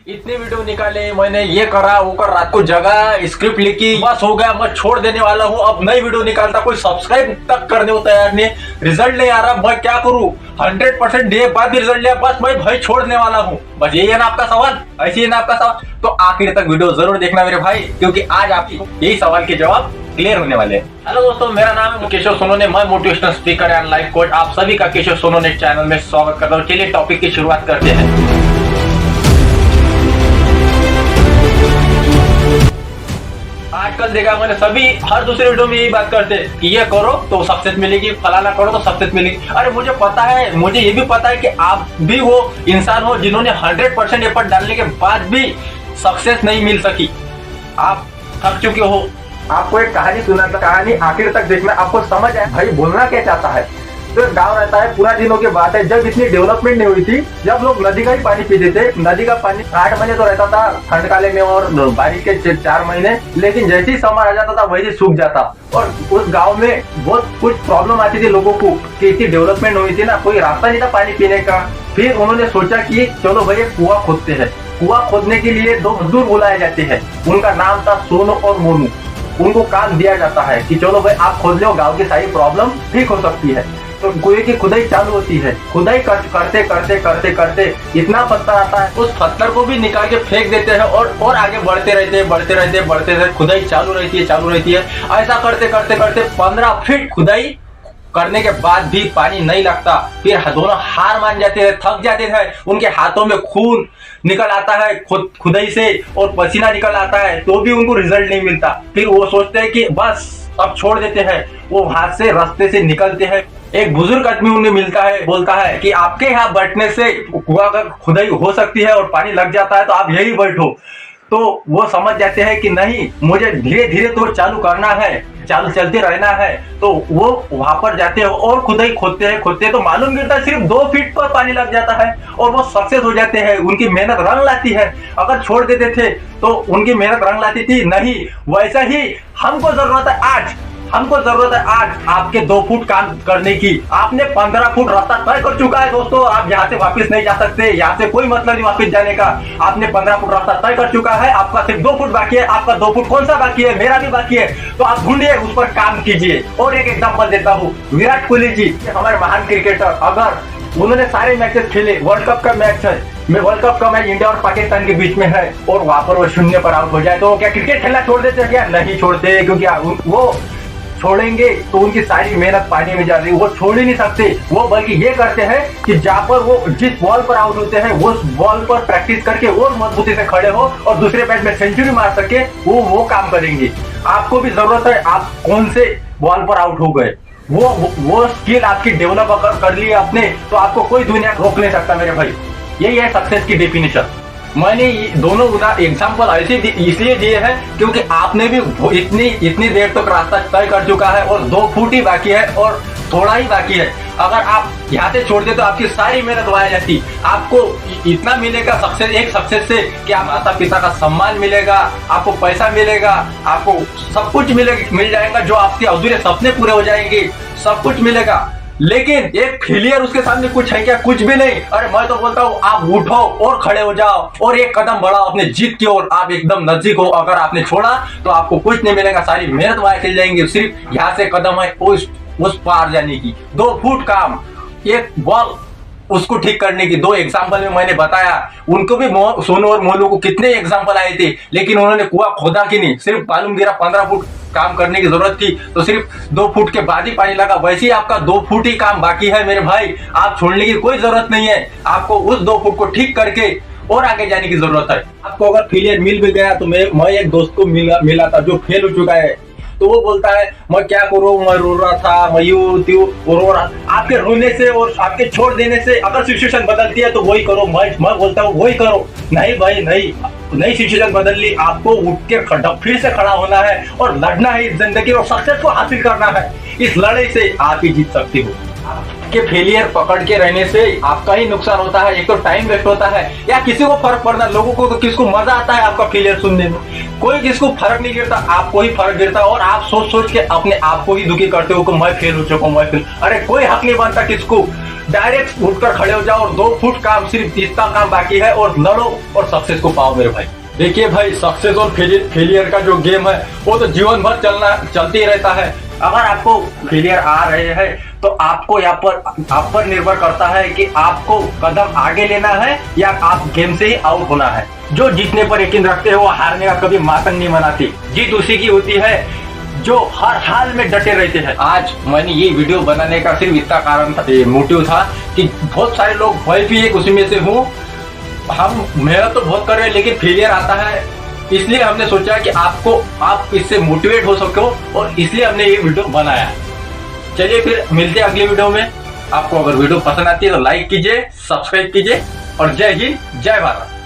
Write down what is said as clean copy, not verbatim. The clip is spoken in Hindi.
इतने वीडियो निकाले मैंने, ये करा वो कर, रात को जगह स्क्रिप्ट लिखी, बस हो गया, मैं छोड़ देने वाला हूँ। अब नई वीडियो निकालता, कोई सब्सक्राइब तक करने को तैयार नहीं, रिजल्ट नहीं आ रहा, मैं क्या करूँ। 100% डे बाद भी रिजल्ट लिया, बस मैं भाई छोड़ने वाला हूँ। बस यही है ना आपका सवाल, ऐसी है ना आपका सवाल, तो आखिर तक वीडियो जरूर देखना मेरे भाई, क्योंकि आज आपको यही सवाल के जवाब क्लियर होने वाले हैं। हेलो दोस्तों, मेरा नाम है केशव सोनोने, मैं motivational speaker and life coach. आप सभी का केशव सोनोने चैनल में स्वागत करता हूँ। चलिए टॉपिक की शुरुआत करते हैं। आजकल देखा मैंने, सभी हर दूसरे वीडियो में यही बात करते हैं कि ये करो तो सक्सेस मिलेगी, फलाना करो तो सक्सेस मिलेगी। अरे मुझे पता है, मुझे ये भी पता है कि आप भी वो इंसान हो जिन्होंने 100% एफर्ट डालने के बाद भी सक्सेस नहीं मिल सकी। आप थक चुके हो। आपको एक कहानी सुनाता, कहानी आखिर तक देखना, आपको समझ आए भाई बोलना क्या चाहता है। तो गांव रहता है, पूरा दिनों की बात है, जब इतनी डेवलपमेंट नहीं हुई थी, जब लोग नदी का ही पानी पीते थे। नदी का पानी 8 महीने तो रहता था ठंड काले में और बारिश के 4 महीने, लेकिन जैसे ही समर आ जाता था वैसे सूख जाता। और उस गांव में बहुत कुछ प्रॉब्लम आती थी लोगों को कि इतनी डेवलपमेंट हुई थी ना, कोई रास्ता नहीं था पानी पीने का। फिर उन्होंने सोचा कि चलो भाई कुआं खोदते हैं। कुआं खोदने के लिए 2 मजदूर बुलाए जाते हैं, उनका नाम था सोनू और मोनू। उनको काम दिया जाता है कि चलो भाई आप खोद लो, गाँव की सारी प्रॉब्लम ठीक हो सकती है। तो कुएं की खुदाई चालू होती है। खुदाई करते करते करते इतना पत्थर आता है, उस पत्थर को भी निकाल के फेंक देते हैं और आगे बढ़ते रहते। खुदाई चालू रहती है। ऐसा करते करते 15 फीट खुदाई करने के बाद भी पानी नहीं लगता। फिर दोनों हार मान जाते हैं, थक जाते हैं। उनके हाथों में खून निकल आता है खुदाई से और पसीना निकल आता है, तो भी उनको रिजल्ट नहीं मिलता। फिर वो सोचते हैं कि बस अब छोड़ देते हैं। वो हाथ से रास्ते से निकलते हैं। एक बुजुर्ग आदमी उन्हें मिलता है, बोलता है कि आपके यहाँ बैठने से कुआं का खुदाई हो सकती है और पानी लग जाता है, तो आप यही बैठो। तो वो समझ जाते हैं कि नहीं, मुझे धीरे धीरे तो चालू करना है, चालू चलते रहना है। तो वो वहां पर जाते हैं और खुदाई खोदते तो मालूम गिरता है सिर्फ 2 फीट पर पानी लग जाता है और वो सक्सेस हो जाते हैं। उनकी मेहनत रंग लाती है। अगर छोड़ देते थे तो उनकी मेहनत रंग लाती थी नहीं। वैसा ही हमको जरूरत है आज आपके 2 फुट काम करने की। आपने 15 फुट रास्ता तय कर चुका है दोस्तों, आप यहाँ से वापस नहीं जा सकते, यहाँ से कोई मतलब नहीं वापस जाने का। आपने 15 फुट रास्ता तय कर चुका है, आपका सिर्फ 2 फुट बाकी है। आपका 2 फुट कौन सा बाकी है? मेरा भी बाकी है। तो आप ढूंढिए, उस पर काम कीजिए। और एक एग्जाम्पल देता हूँ, विराट कोहली जी हमारे महान क्रिकेटर, अगर उन्होंने सारे मैचेस खेले, वर्ल्ड कप का मैच है, वर्ल्ड कप का मैच इंडिया और पाकिस्तान के बीच में है, और वहां पर वो 0 पर आउट हो जाए, तो क्या क्रिकेट खेलना छोड़ देते हैं क्या? नहीं छोड़ते, क्योंकि वो छोड़ेंगे तो उनकी सारी मेहनत पानी में जा रही है। वो छोड़ ही नहीं सकते। वो बल्कि ये करते हैं कि जहाँ पर वो जिस बॉल पर आउट होते हैं उस बॉल पर प्रैक्टिस करके और मजबूती से खड़े हो और दूसरे मैच में सेंचुरी मार सके, वो काम करेंगे। आपको भी जरूरत है, आप कौन से बॉल पर आउट हो गए, वो स्किल आपकी डेवलप अगर कर ली आपने, तो आपको कोई दुनिया रोक नहीं सकता मेरे भाई। यही है सक्सेस की डेफिनेशन। मैंने दोनों एग्जाम्पल ऐसे इसलिए दिए हैं क्योंकि आपने भी इतनी देर तक रास्ता तय कर चुका है और 2 फुट ही बाकी है और थोड़ा ही बाकी है। अगर आप यहाँ से छोड़ते तो आपकी सारी मेहनत वाया जाती। आपको इतना मिलेगा सक्सेस से कि आप माता पिता का सम्मान मिलेगा, आपको पैसा मिलेगा, आपको सब कुछ मिल जाएगा, जो आपके अधूरे सपने पूरे हो जाएंगे, सब कुछ मिलेगा। लेकिन एक फेलियर उसके सामने कुछ है क्या? कुछ भी नहीं। अरे मैं तो बोलता हूँ आप उठो और खड़े हो जाओ और एक कदम बढ़ाओ अपने जीत की ओर। आप एकदम नजदीक हो। अगर आपने छोड़ा तो आपको कुछ नहीं मिलेगा, सारी मेहनत वाया चल जाएंगी। सिर्फ यहाँ से कदम है उस पार जाने की। 2 फुट काम, एक बॉल उसको ठीक करने की। 2 एग्जाम्पल में मैंने बताया। उनको भी सोनू और मोनू को कितने एग्जाम्पल आए थे, लेकिन उन्होंने कुआं खोदा कि नहीं, सिर्फ मालूम गिरा 15 फुट काम करने की जरूरत थी तो सिर्फ 2 फुट के बाद ही पानी लगा। वैसे ही आपका 2 फुट ही काम बाकी है मेरे भाई। आप छोड़ने की कोई जरूरत नहीं है। आपको उस 2 फुट को ठीक करके और आगे जाने की जरूरत है। आपको अगर फेलियर मिल भी गया तो मैं एक दोस्त को मिला था जो फेल हो चुका है, तो वो बोलता है मैं क्या करूं, मैं रो रहा था, मैं यूं त्यों रो रहा। आपके रोने से और आपके छोड़ देने से अगर सिचुएशन बदलती है तो वही करो। मैं बोलता हूँ वही करो। नहीं भाई नहीं, नई सिचुएशन बदल ली, आपको उठ के फिर से खड़ा होना है और लड़ना है इस जिंदगी और सक्सेस को हासिल करना है। इस लड़ाई से आप ही जीत सकते हो। के फेलियर पकड़ के रहने से आपका ही नुकसान होता है। एक तो टाइम वेस्ट होता है, या किसी को फर्क पड़ना, लोगों को तो किसको मजा आता है आपका फेलियर सुनने में, कोई किसको फर्क नहीं गिरता, आपको ही फर्क गिरता है। और आप सोच सोच के अपने आप को ही दुखी करते हो कि मैं फेल हो चुका हूं, मैं फेल। अरे कोई हक नहीं बनता किसको। डायरेक्ट उठकर खड़े हो जाओ और 2 फुट काम, सिर्फ इतना काम बाकी है, और लड़ो और सक्सेस को पाओ मेरे भाई। देखिए भाई, सक्सेस और फेलियर का जो गेम है वो तो जीवन भर चलते ही रहता है। अगर आपको फेलियर आ रहे हैं तो आपको यहाँ पर आप पर निर्भर करता है कि आपको कदम आगे लेना है या आप गेम से ही आउट होना है। जो जीतने पर यकीन रखते हैं वो हारने का कभी मातम नहीं मनाती। जीत उसी की होती है जो हर हाल में डटे रहते हैं। आज मैंने ये वीडियो बनाने का सिर्फ इतना कारण था, मोटिव था कि बहुत सारे लोग, मैं भी एक उसी में से हूँ, हम मेहनत तो बहुत कर रहे हैं लेकिन फेलियर आता है। इसलिए हमने सोचा कि आप इससे मोटिवेट हो सको, और इसलिए हमने ये वीडियो बनाया। चलिए फिर मिलते हैं अगले वीडियो में। आपको अगर वीडियो पसंद आती है तो लाइक कीजिए, सब्सक्राइब कीजिए, और जय हिंद, जय भारत।